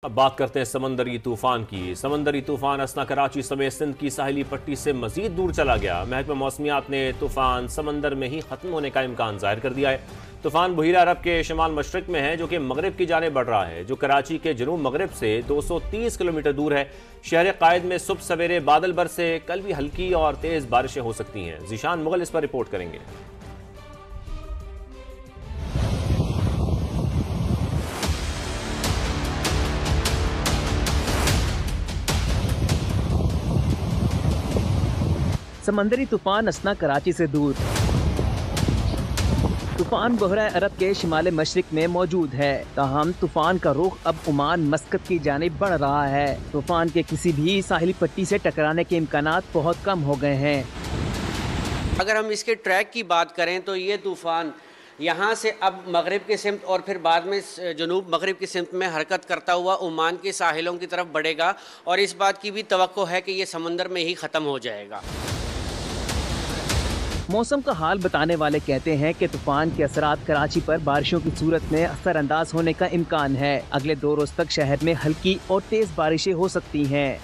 अब बात करते हैं समंदरी तूफान की। समंदरी तूफान असना कराची समेत सिंध की साहिली पट्टी से मजीद दूर चला गया। महकमा मौसमियात ने तूफान समंदर में ही खत्म होने का इम्कान जाहिर कर दिया है। तूफान बहीरा अरब के शमाल मशरक में है, जो कि मगरब की जाने बढ़ रहा है, जो कराची के जनूब मगरब से 230 किलोमीटर दूर है। शहर कायद में सुबह सवेरे बादल बरसे, कल भी हल्की और तेज बारिशें हो सकती हैं। जीशान मुगल इस पर रिपोर्ट करेंगे। समंदरी तूफान असना कराची से दूर। तूफान बहरा अरब के शिमाल मशरिक में मौजूद है, ताहम तूफान का रुख अब ओमान मस्कत की जानिब बढ़ रहा है। तूफान के किसी भी साहिली पट्टी से टकराने के इम्कानात बहुत कम हो गए हैं। अगर हम इसके ट्रैक की बात करें तो ये तूफान यहाँ से अब मगरिब के सिमत और फिर बाद में जनूब मगरिब की सिमत में हरकत करता हुआ ओमान के साहिलों की तरफ बढ़ेगा, और इस बात की भी तवक्को है कि ये समंदर में ही ख़त्म हो जाएगा। मौसम का हाल बताने वाले कहते हैं कि तूफान के असरात कराची पर बारिशों की सूरत में असरअंदाज होने का इम्कान है। अगले 2 रोज तक शहर में हल्की और तेज बारिशें हो सकती हैं।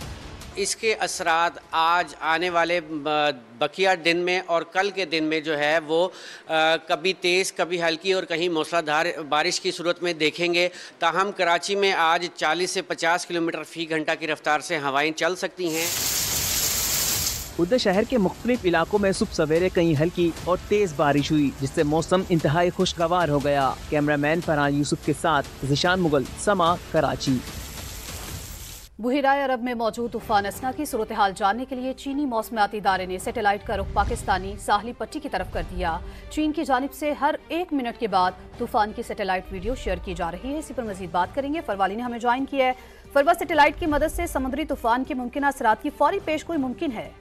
इसके असरात आज आने वाले बकिया दिन में और कल के दिन में जो है वो कभी तेज़ कभी हल्की और कहीं मूसलाधार बारिश की सूरत में देखेंगे। ताहम कराची में आज 40 से 50 किलोमीटर फ़ी घंटा की रफ्तार से हवाएं चल सकती हैं। उधर शहर के मुख्तलिफ इलाकों में सुबह सवेरे कहीं हल्की और तेज बारिश हुई, जिससे मौसम इंतहाई खुशगवार हो गया। कैमरामैन फरहान यूसुफ के साथ जीशान मुगल, समा, कराची। बहीरा अरब में मौजूद तूफान असना की सूरत हाल जानने के लिए चीनी मौसमियाती इदारे ने सैटेलाइट का रुख पाकिस्तानी साहली पट्टी की तरफ कर दिया। चीन की जानिब से हर 1 मिनट के बाद तूफान की सैटेलाइट वीडियो शेयर की जा रही है। इसी पर मजीद बात करेंगे। फरवाली ने हमें ज्वाइन किया है। फरवा, सैटेलाइट की मदद से समुद्री तूफान के मुमकिन असरात की फौरी पेशगोई मुमकिन है?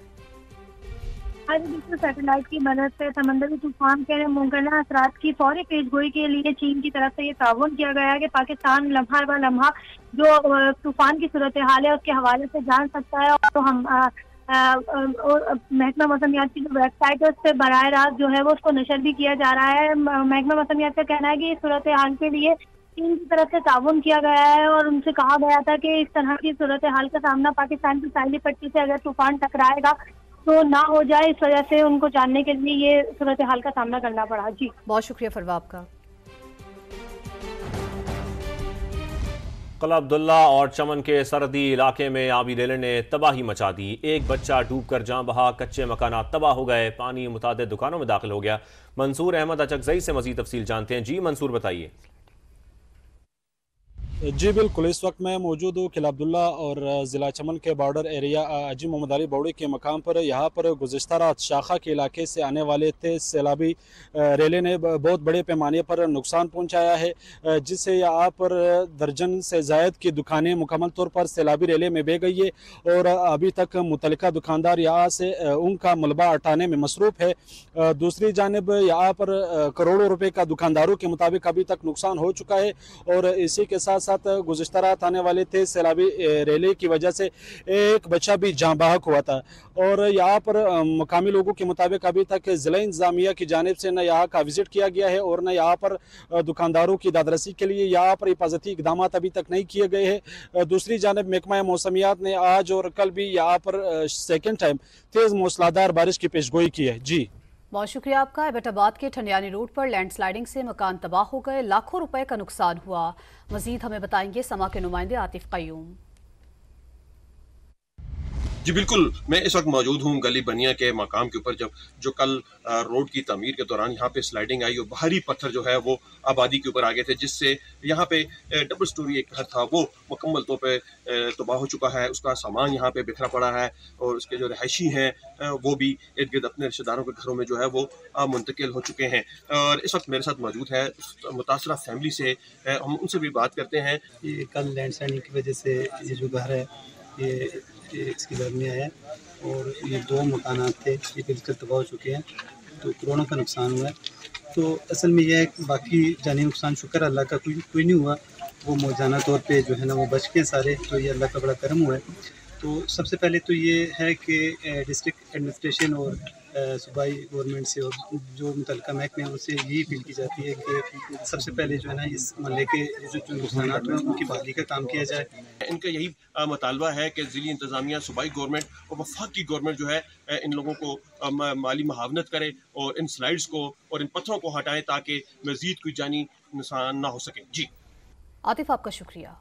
सैटेलाइट की मदद से समंदरी तूफान के मुमकिन असरात की फौरी पेशगोई के लिए चीन की तरफ से ये ताउन किया गया है कि पाकिस्तान लम्हा ब लम्हा जो तूफान की सूरत हाल है उसके हवाले से जान सकता है। और तो हम महकमा मौसमियात की जो वेबसाइट है उस पर बराह रास्त जो है वो उसको नशर भी किया जा रहा है। महकमा मौसमियात का कहना है कि इस सूरत हाल के लिए चीन की तरफ से ताउन किया गया है और उनसे कहा गया था कि इस तरह की सूरत हाल का सामना पाकिस्तान की साहिली पट्टी से अगर तूफान टकराएगा तो ना हो जाए। इस वजह से उनको जानने के लिए ये सूरत हाल का सामना करना पड़ा। जी बहुत शुक्रिया फरवा आपका। कला अब्दुल्ला और चमन के सरहदी इलाके में आबी रेले ने तबाही मचा दी। एक बच्चा डूबकर जान बहा, कच्चे मकानात तबाह हो गए, पानी मुतादिद दुकानों में दाखिल हो गया। मंसूर अहमद अचकजई से मजीद तफसील जानते हैं। जी मंसूर, बताइए। जी बिल्कुल, इस वक्त मैं मौजूद हूँ किला अब्दुल्ला और ज़िला चमन के बॉर्डर एरिया हाजी मोहम्मद अली बौड़ी के मकाम पर। यहाँ पर गुज़िश्ता रात शाखा के इलाके से आने वाले थे सैलाबी रेले ने बहुत बड़े पैमाने पर नुकसान पहुँचाया है, जिससे यहाँ पर दर्जन से ज़ायद की दुकानें मुकम्मल तौर पर सैलाबी रेले में बह गई है और अभी तक मुतल्लिका दुकानदार यहाँ से उनका मलबा हटाने में मसरूफ़ है। दूसरी जानिब यहाँ पर करोड़ों रुपये का दुकानदारों के मुताबिक अभी तक नुकसान हो चुका है और इसी के साथ गुज़िश्ता रात आने वाले थे सैलाबी रेले की वजह से एक बच्चा भी जाँ बहक हुआ था। और यहाँ पर मकामी लोगों के मुताबिक अभी तक ज़िला इंतज़ामिया की जानिब से न यहाँ का विज़िट किया गया है और न यहाँ पर दुकानदारों की दादरसी के लिए यहाँ पर हिफाजती इक़दाम अभी तक नहीं किए गए हैं। दूसरी जानिब महकमा मौसमियात ने आज और कल भी यहाँ पर सेकेंड टाइम तेज़ मूसलाधार बारिश की पेशगोई की है। जी बहुत शुक्रिया आपका। एबटाबाद के ठंडियानी रोड पर लैंडस्लाइडिंग से मकान तबाह हो गए, लाखों रुपए का नुकसान हुआ। मजीद हमें बताएंगे समा के नुमाइंदे आतिफ कयूम। जी बिल्कुल, मैं इस वक्त मौजूद हूँ गली बनिया के मकाम के ऊपर, जो कल रोड की तमीर के दौरान यहाँ पे स्लाइडिंग आई और भारी पत्थर जो है वो आबादी के ऊपर आ गए थे, जिससे यहाँ पे डबल स्टोरी एक घर था वो मुकम्मल तौर पे तबाह हो चुका है। उसका सामान यहाँ पे बिखरा पड़ा है और उसके जो रहायशी हैं वो भी इर्द गिर्द अपने रिश्तेदारों के घरों में जो है वो मुंतकिल हो चुके हैं। और इस वक्त मेरे साथ मौजूद है मुतासरा फैमिली से, हम उनसे भी बात करते हैं। ये कल लैंडस्लाइडिंग की वजह से ये जो घर है ये इसकी घर में आया और ये 2 मकानात थे ये बिल्कुल तबाह हो चुके हैं, तो करोड़ों का नुकसान हुआ है। तो असल में यह है बाकी जानी नुकसान शुक्र अल्लाह का कोई नहीं हुआ, वो मौजाना तौर पे जो है ना वो बच गए सारे, तो ये अल्लाह का बड़ा करम हुआ है। तो सबसे पहले तो ये है कि डिस्ट्रिक्ट एडमिनिस्ट्रेशन और सूबाई गवर्नमेंट से और जो मुतल्लिका महकमे हैं उनसे यही अपील की जाती है कि सबसे पहले जो है ना इस महल्ले के जो नुकसान हुए उनकी बहाली का काम किया जाए। इनका यही मुतालबा है कि ज़िली इंतज़ामिया, सूबाई गवर्नमेंट और वफाकी गवर्नमेंट जो है इन लोगों को माली मुआवनत करे और इन स्लाइड्स को और इन पत्थरों को हटाएं ताकि मज़ीद कोई जानी नुकसान ना हो सके। जी आतिफ, आपका शुक्रिया।